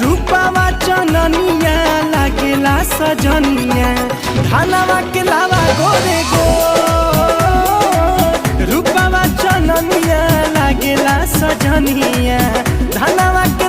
रूपावा चननिया लागेला सजनिया धनवा के लावा गोरे गो रूपावा चननिया लागेला सजनिया धनवा के